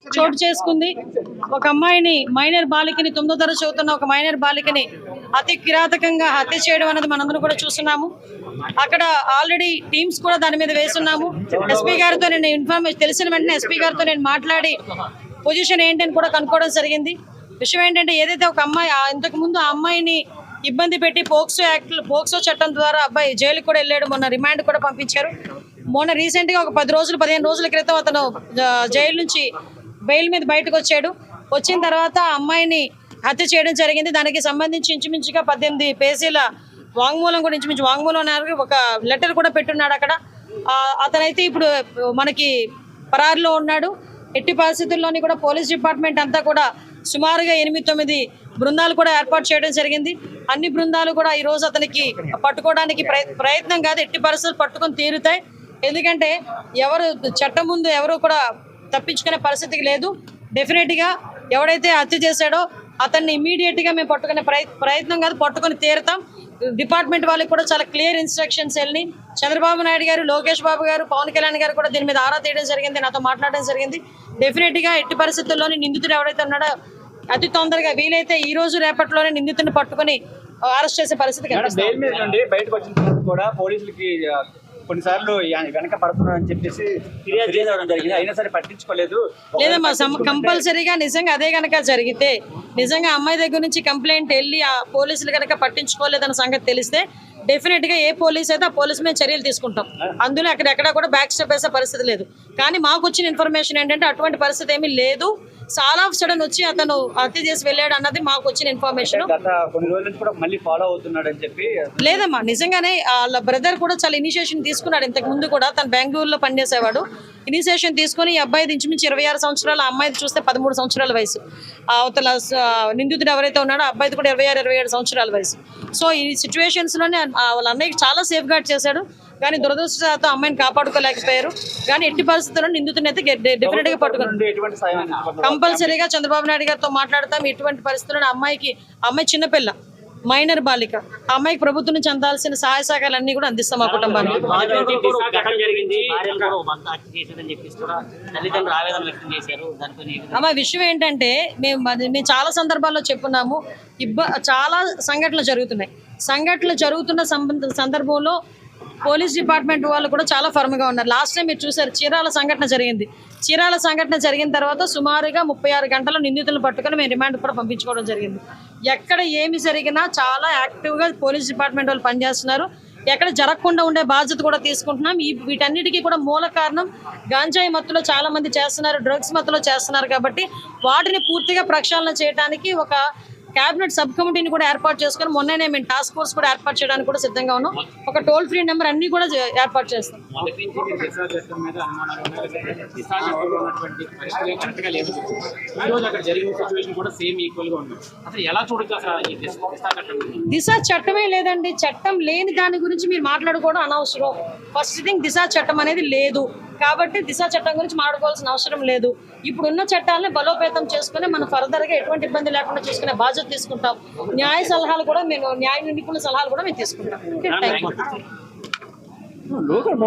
చోటు చేసుకుంది. ఒక అమ్మాయిని మైనర్ బాలికని 9వ తరగతి చదువుతున్న ఒక మైనర్ బాలికని అతి కిరాతకంగా హత్య చేయడం అనేది మనందరం కూడా చూస్తున్నాము. అక్కడ ఆల్రెడీ టీమ్స్ కూడా దాని మీద వేస్తున్నాము. ఎస్పీ గారితో నేను ఇన్ఫర్మేషన్ తెలిసిన వెంటనే ఎస్పీ గారితో నేను మాట్లాడి పొజిషన్ ఏంటని కూడా కనుక్కోవడం జరిగింది. విషయం ఏంటంటే ఏదైతే ఒక అమ్మాయి ఇంతకు ముందు ఆ అమ్మాయిని ఇబ్బంది పెట్టి పోక్సో చట్టం ద్వారా అబ్బాయి జైలుకి కూడా వెళ్ళాడు. మొన్న రిమాండ్ కూడా పంపించారు. మొన్న రీసెంట్ గా ఒక 15 రోజుల క్రితం అతను జైలు నుంచి బెయిల్ మీద బయటకు వచ్చాడు. వచ్చిన తర్వాత ఆ అమ్మాయిని హత్య చేయడం జరిగింది. దానికి సంబంధించి ఇంచుమించుగా 18 పేజీల వాంగ్మూలం కూడా ఇంచుమించు వాంగ్మూలం ఒక లెటర్ కూడా పెట్టున్నాడు అక్కడ. అతనైతే ఇప్పుడు మనకి పరారులో ఉన్నాడు. ఎట్టి పరిస్థితుల్లోని కూడా పోలీస్ డిపార్ట్మెంట్ అంతా కూడా సుమారుగా 8-9 బృందాలు కూడా ఏర్పాటు చేయడం జరిగింది. అన్ని బృందాలు కూడా ఈ రోజు అతనికి పట్టుకోవడానికి ప్రయత్నం కాదు, ఎట్టి పరిస్థితులు పట్టుకొని తీరుతాయి. ఎందుకంటే ఎవరు చట్టం ముందు ఎవరు కూడా తప్పించుకునే పరిస్థితికి లేదు. డెఫినెట్ గా ఎవడైతే హత్య చేశాడో అతన్ని ఇమీడియట్ గా మేము పట్టుకునే ప్రయత్నం కాదు, పట్టుకొని తీరుతాం. డిపార్ట్మెంట్ వాళ్ళకి కూడా చాలా క్లియర్ ఇన్స్ట్రక్షన్స్ వెళ్ళి చంద్రబాబు నాయుడు గారు, లోకేష్ బాబు గారు, పవన్ కళ్యాణ్ గారు కూడా దీని మీద ఆరా తీయడం జరిగింది, నాతో మాట్లాడడం జరిగింది. డెఫినెట్ గా ఎట్టి పరిస్థితుల్లోని నిందితుడు ఎవరైతే ఉన్నాడో అతి తొందరగా వీలైతే ఈ రోజు రేపట్లోనే నిందితుడిని పట్టుకుని అరెస్ట్ చేసే పరిస్థితి కొన్నిసార్లు వెనక పడుతున్నారని చెప్పేసి ఫిర్యాదు చేయడం జరిగింది. అయినా సరే పట్టించుకోలేదు. లేదమ్మా, కంపల్సరీగా నిజంగా అదే కనుక జరిగితే, నిజంగా అమ్మాయి దగ్గర నుంచి కంప్లైంట్ వెళ్ళి ఆ పోలీసులు కనుక పట్టించుకోలేదన్న సంగతి తెలిస్తే డెఫినెట్ గా ఏ పోలీస్ అయితే ఆ పోలీస్ మీద చర్యలు తీసుకుంటాం. అందులో అక్కడెక్కడ కూడా బ్యాక్ స్టెప్ వేసే పరిస్థితి లేదు. కానీ మాకు వచ్చిన ఇన్ఫర్మేషన్ ఏంటంటే అటువంటి పరిస్థితి ఏమీ లేదు. చాలా ఆఫ్ సడన్ వచ్చి అతను హత్య చేసి వెళ్ళాడు అన్నది మాకు వచ్చిన ఇన్ఫర్మేషన్. లేదమ్మా, నిజంగానే వాళ్ళ బ్రదర్ కూడా చాలా ఇనిషియేషన్ తీసుకున్నాడు. ఇంతకు ముందు కూడా తను బెంగళూరులో పనిచేసేవాడు. ఇనిషియేషన్ తీసుకుని ఈ అబ్బాయి ఇంచుమించి 26 సంవత్సరాలు, ఆ అమ్మాయిది చూస్తే 13 సంవత్సరాల వయసు. అవతల నిందితుడు ఎవరైతే ఉన్నాడో ఆ అబ్బాయిది కూడా 26-27 సంవత్సరాల వయసు. సో ఈ సిచ్యువేషన్స్ లోనే వాళ్ళ అన్నయ్యకి చాలా సేఫ్ గార్డ్ చేశాడు. కానీ దురదృష్టంతో అమ్మాయిని కాపాడుకోలేకపోయారు. కానీ ఎట్టి పరిస్థితుల్లో నిందితుడిని అయితే డెఫినెట్ గా పట్టుకున్నారు. కంపల్సరీగా చంద్రబాబు నాయుడు గారితో మాట్లాడతాం. ఎటువంటి పరిస్థితుల్లో అమ్మాయి చిన్నపిల్ల, మైనర్ బాలిక, ఆ అమ్మాయికి ప్రభుత్వం నుంచి అందాల్సిన సహాయ సహకారాలన్నీ కూడా అందిస్తాం మా కుటుంబానికి. అమ్మ విషయం ఏంటంటే మేము చాలా సందర్భాల్లో చెప్పున్నాము, చాలా సంఘటనలు జరుగుతున్న సందర్భంలో పోలీస్ డిపార్ట్మెంట్ వాళ్ళు కూడా చాలా ఫర్మ్ గా ఉన్నారు. లాస్ట్ టైం మీరు చూసారు, చీరాల సంఘటన జరిగిన తర్వాత సుమారుగా 36 గంటల నిందితులను పట్టుకొని మేము రిమాండ్ కూడా పంపించుకోవడం జరిగింది. ఎక్కడ ఏమి జరిగినా చాలా యాక్టివ్ గా పోలీస్ డిపార్ట్మెంట్ వాళ్ళు పనిచేస్తున్నారు. ఎక్కడ జరగకుండా ఉండే బాధ్యత కూడా తీసుకుంటున్నాం. వీటన్నిటికీ కూడా మూల కారణం గాంజాయి మత్తులో చాలా మంది చేస్తున్నారు, డ్రగ్స్ మత్తులో చేస్తున్నారు. కాబట్టి వాటిని పూర్తిగా ప్రక్షాళన చేయడానికి ఒక కేబినెట్ సబ్ కమిటీని కూడా ఏర్పాటు చేసుకుని మొన్ననే మేము టాస్క్ ఫోర్స్ కూడా ఏర్పాటు చేయడానికి కూడా సిద్ధంగా ఉన్నాం. ఒక టోల్ ఫ్రీ నెంబర్ అన్ని కూడా ఏర్పాటు చేస్తాం. దిశ చట్టమే లేదండి. చట్టం లేని దాని గురించి మీరు మాట్లాడుకోవడం అనవసరం. ఫస్ట్ థింగ్, దిశ చట్టం అనేది లేదు కాబట్టి దిశ చట్టం గురించి మాట్లాడుకోవాల్సిన అవసరం లేదు. ఇప్పుడున్న చట్టాలని బలోపేతం చేసుకుని మనం ఫర్దర్ గా ఎటువంటి ఇబ్బంది లేకుండా చూసుకునే బాధ్యత తీసుకుంటాం. న్యాయ నిపుణుల సలహాలు కూడా మేము తీసుకుంటాం.